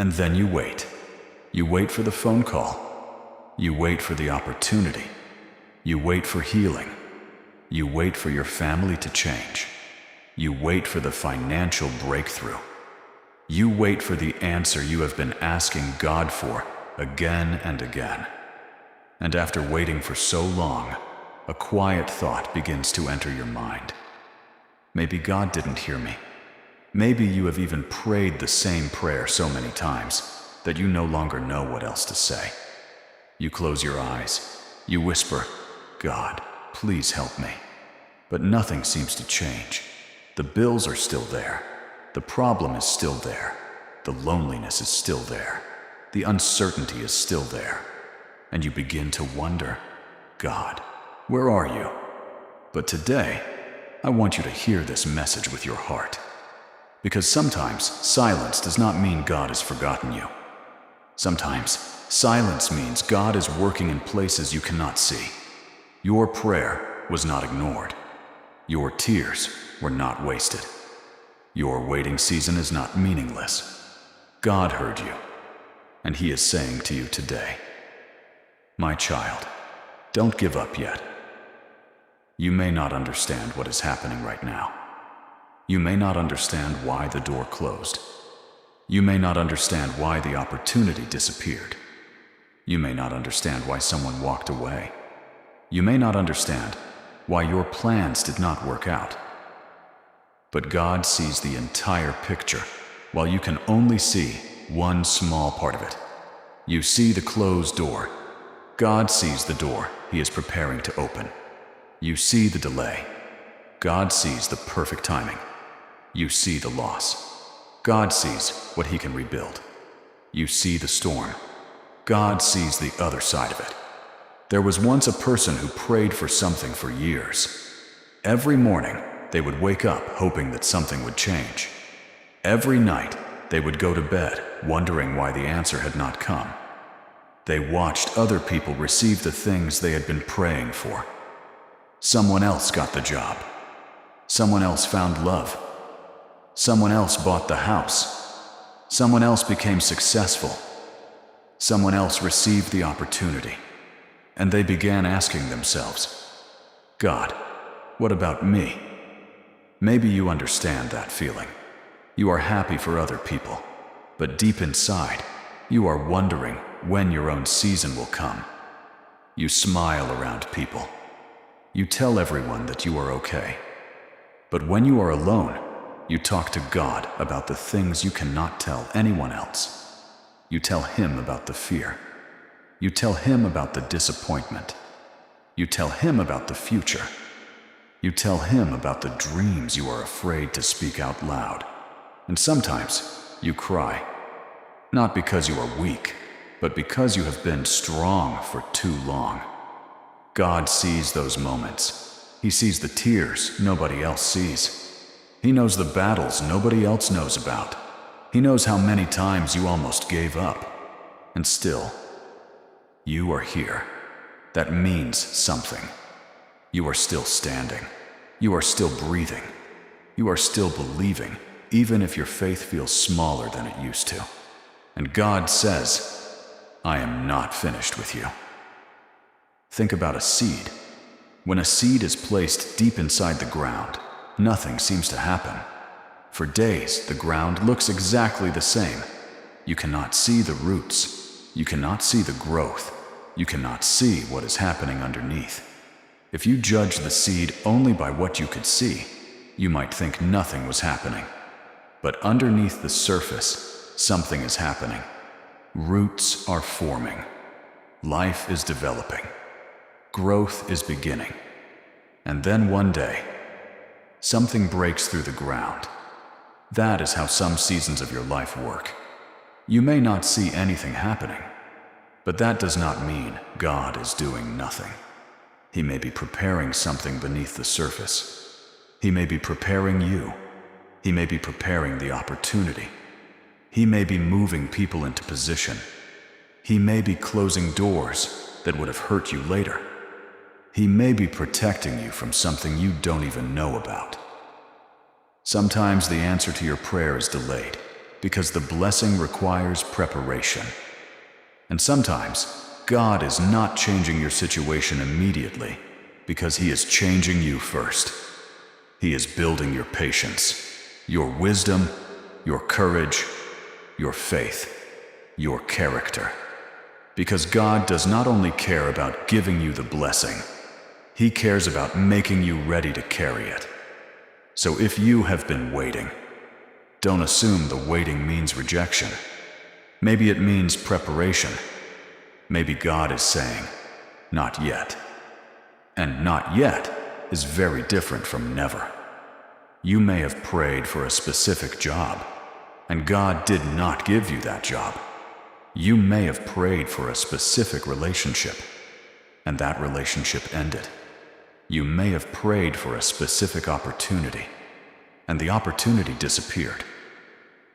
And then you wait. You wait for the phone call. You wait for the opportunity. You wait for healing. You wait for your family to change. You wait for the financial breakthrough. You wait for the answer you have been asking God for again and again. And after waiting for so long, a quiet thought begins to enter your mind. Maybe God didn't hear me. Maybe you have even prayed the same prayer so many times that you no longer know what else to say. You close your eyes. You whisper, "God, please help me." But nothing seems to change. The bills are still there. The problem is still there. The loneliness is still there. The uncertainty is still there. And you begin to wonder, "God, where are you?" But today, I want you to hear this message with your heart. Because sometimes silence does not mean God has forgotten you. Sometimes silence means God is working in places you cannot see. Your prayer was not ignored. Your tears were not wasted. Your waiting season is not meaningless. God heard you, and He is saying to you today, "My child, don't give up yet." You may not understand what is happening right now. You may not understand why the door closed. You may not understand why the opportunity disappeared. You may not understand why someone walked away. You may not understand why your plans did not work out. But God sees the entire picture, while you can only see one small part of it. You see the closed door. God sees the door He is preparing to open. You see the delay. God sees the perfect timing. You see the loss. God sees what He can rebuild. You see the storm. God sees the other side of it. There was once a person who prayed for something for years. Every morning, they would wake up hoping that something would change. Every night, they would go to bed wondering why the answer had not come. They watched other people receive the things they had been praying for. Someone else got the job. Someone else found love. Someone else bought the house. Someone else became successful. Someone else received the opportunity. And they began asking themselves, "God, what about me?" Maybe you understand that feeling. You are happy for other people, but deep inside, you are wondering when your own season will come. You smile around people. You tell everyone that you are okay. But when you are alone, you talk to God about the things you cannot tell anyone else. You tell Him about the fear. You tell Him about the disappointment. You tell Him about the future. You tell Him about the dreams you are afraid to speak out loud. And sometimes you cry, not because you are weak, but because you have been strong for too long. God sees those moments. He sees the tears nobody else sees. He knows the battles nobody else knows about. He knows how many times you almost gave up. And still, you are here. That means something. You are still standing. You are still breathing. You are still believing, even if your faith feels smaller than it used to. And God says, "I am not finished with you." Think about a seed. When a seed is placed deep inside the ground, nothing seems to happen. For days, the ground looks exactly the same. You cannot see the roots. You cannot see the growth. You cannot see what is happening underneath. If you judge the seed only by what you could see, you might think nothing was happening. But underneath the surface, something is happening. Roots are forming. Life is developing. Growth is beginning. And then one day, something breaks through the ground. That is how some seasons of your life work. You may not see anything happening, but that does not mean God is doing nothing. He may be preparing something beneath the surface. He may be preparing you. He may be preparing the opportunity. He may be moving people into position. He may be closing doors that would have hurt you later. He may be protecting you from something you don't even know about. Sometimes the answer to your prayer is delayed. because the blessing requires preparation. And sometimes, God is not changing your situation immediately because He is changing you first. He is building your patience, your wisdom, your courage, your faith, your character. Because God does not only care about giving you the blessing, He cares about making you ready to carry it. So if you have been waiting, don't assume the waiting means rejection. Maybe it means preparation. Maybe God is saying, not yet. And not yet is very different from never. You may have prayed for a specific job, and God did not give you that job. You may have prayed for a specific relationship, and that relationship ended. You may have prayed for a specific opportunity, and the opportunity disappeared.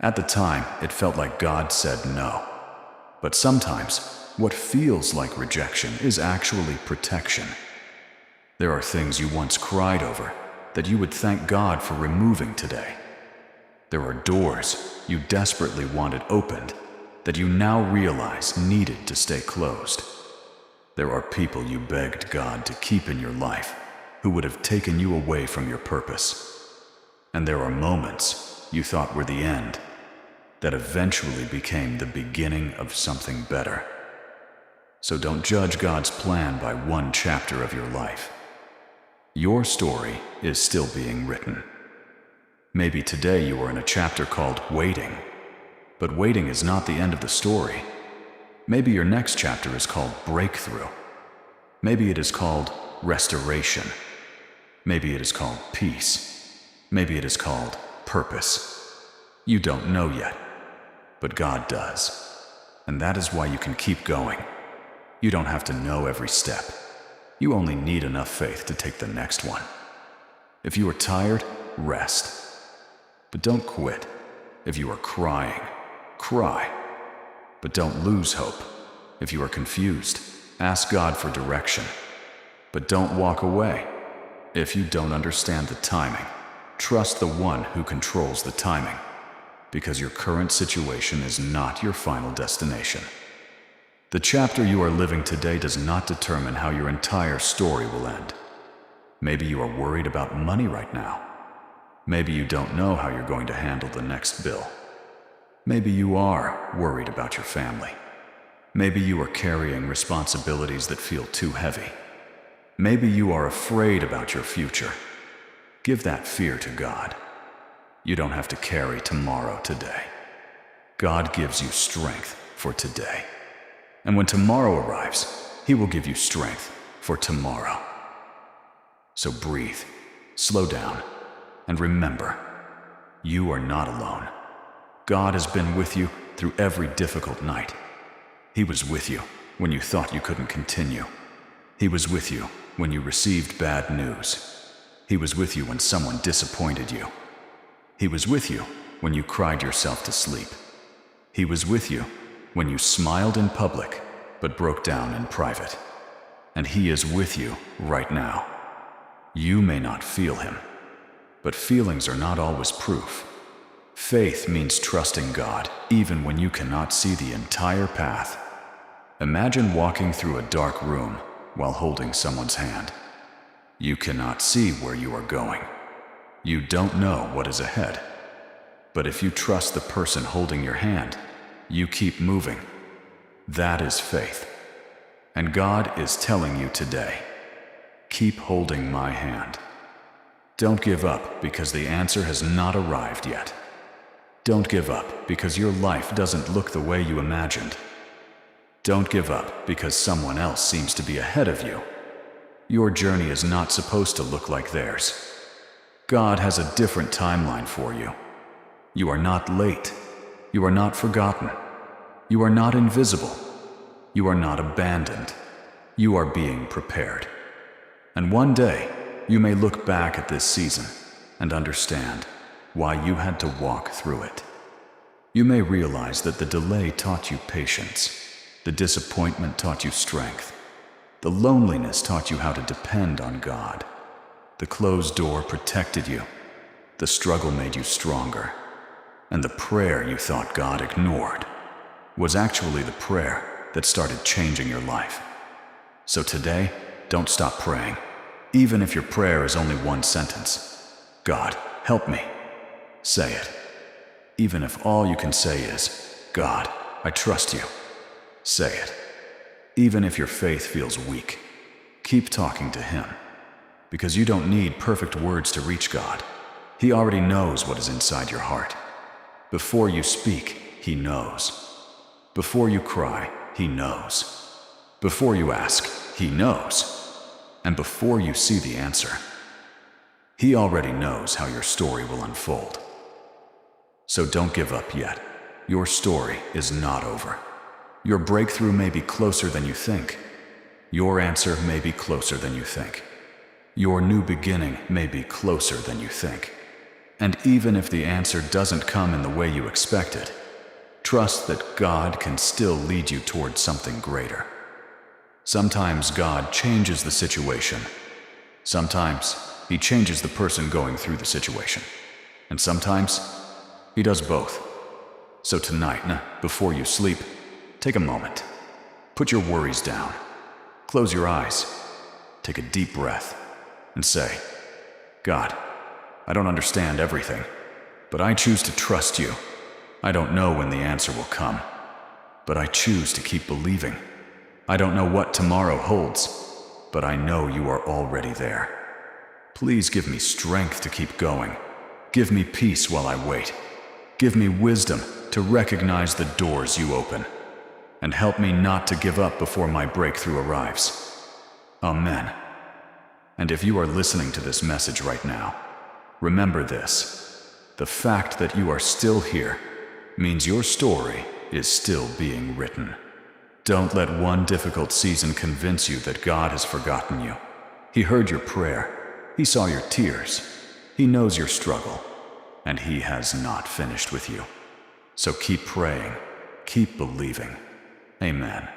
At the time, it felt like God said no. But sometimes, what feels like rejection is actually protection. There are things you once cried over that you would thank God for removing today. There are doors you desperately wanted opened that you now realize needed to stay closed. There are people you begged God to keep in your life who would have taken you away from your purpose. And there are moments you thought were the end that eventually became the beginning of something better. So don't judge God's plan by one chapter of your life. Your story is still being written. Maybe today you are in a chapter called Waiting, but waiting is not the end of the story. Maybe your next chapter is called Breakthrough. Maybe it is called Restoration. Maybe it is called Peace. Maybe it is called Purpose. You don't know yet, but God does. And that is why you can keep going. You don't have to know every step. You only need enough faith to take the next one. If you are tired, rest. But don't quit. If you are crying, cry. But don't lose hope. If you are confused, ask God for direction. But don't walk away. If you don't understand the timing, trust the one who controls the timing, because your current situation is not your final destination. The chapter you are living today does not determine how your entire story will end. Maybe you are worried about money right now. Maybe you don't know how you're going to handle the next bill. Maybe you are worried about your family. Maybe you are carrying responsibilities that feel too heavy. Maybe you are afraid about your future. Give that fear to God. You don't have to carry tomorrow today. God gives you strength for today. And when tomorrow arrives, He will give you strength for tomorrow. So breathe, slow down, and remember, you are not alone. God has been with you through every difficult night. He was with you when you thought you couldn't continue. He was with you when you received bad news. He was with you when someone disappointed you. He was with you when you cried yourself to sleep. He was with you when you smiled in public but broke down in private. And He is with you right now. You may not feel Him, but feelings are not always proof. Faith means trusting God even when you cannot see the entire path. Imagine walking through a dark room while holding someone's hand. You cannot see where you are going. You don't know what is ahead. But if you trust the person holding your hand, you keep moving. That is faith. And God is telling you today, keep holding my hand. Don't give up because the answer has not arrived yet. Don't give up because your life doesn't look the way you imagined. Don't give up because someone else seems to be ahead of you. Your journey is not supposed to look like theirs. God has a different timeline for you. You are not late. You are not forgotten. You are not invisible. You are not abandoned. You are being prepared. And one day, you may look back at this season and understand why you had to walk through it. You may realize that the delay taught you patience. The disappointment taught you strength. The loneliness taught you how to depend on God. The closed door protected you. The struggle made you stronger. And the prayer you thought God ignored was actually the prayer that started changing your life. So today, don't stop praying, even if your prayer is only one sentence. God, help me. Say it. Even if all you can say is, God, I trust you. Say it. Even if your faith feels weak, keep talking to Him. Because you don't need perfect words to reach God. He already knows what is inside your heart. Before you speak, He knows. Before you cry, He knows. Before you ask, He knows. And before you see the answer, He already knows how your story will unfold. So don't give up yet. Your story is not over. Your breakthrough may be closer than you think. Your answer may be closer than you think. Your new beginning may be closer than you think. And even if the answer doesn't come in the way you expected, trust that God can still lead you towards something greater. Sometimes God changes the situation. Sometimes He changes the person going through the situation. And sometimes He does both. So tonight, before you sleep, take a moment. Put your worries down. Close your eyes. Take a deep breath and say, God, I don't understand everything, but I choose to trust you. I don't know when the answer will come, but I choose to keep believing. I don't know what tomorrow holds, but I know you are already there. Please give me strength to keep going. Give me peace while I wait. Give me wisdom to recognize the doors you open, and help me not to give up before my breakthrough arrives. Amen. And if you are listening to this message right now, remember this: the fact that you are still here means your story is still being written. Don't let one difficult season convince you that God has forgotten you. He heard your prayer. He saw your tears. He knows your struggle, and He has not finished with you. So keep praying, keep believing. Amen.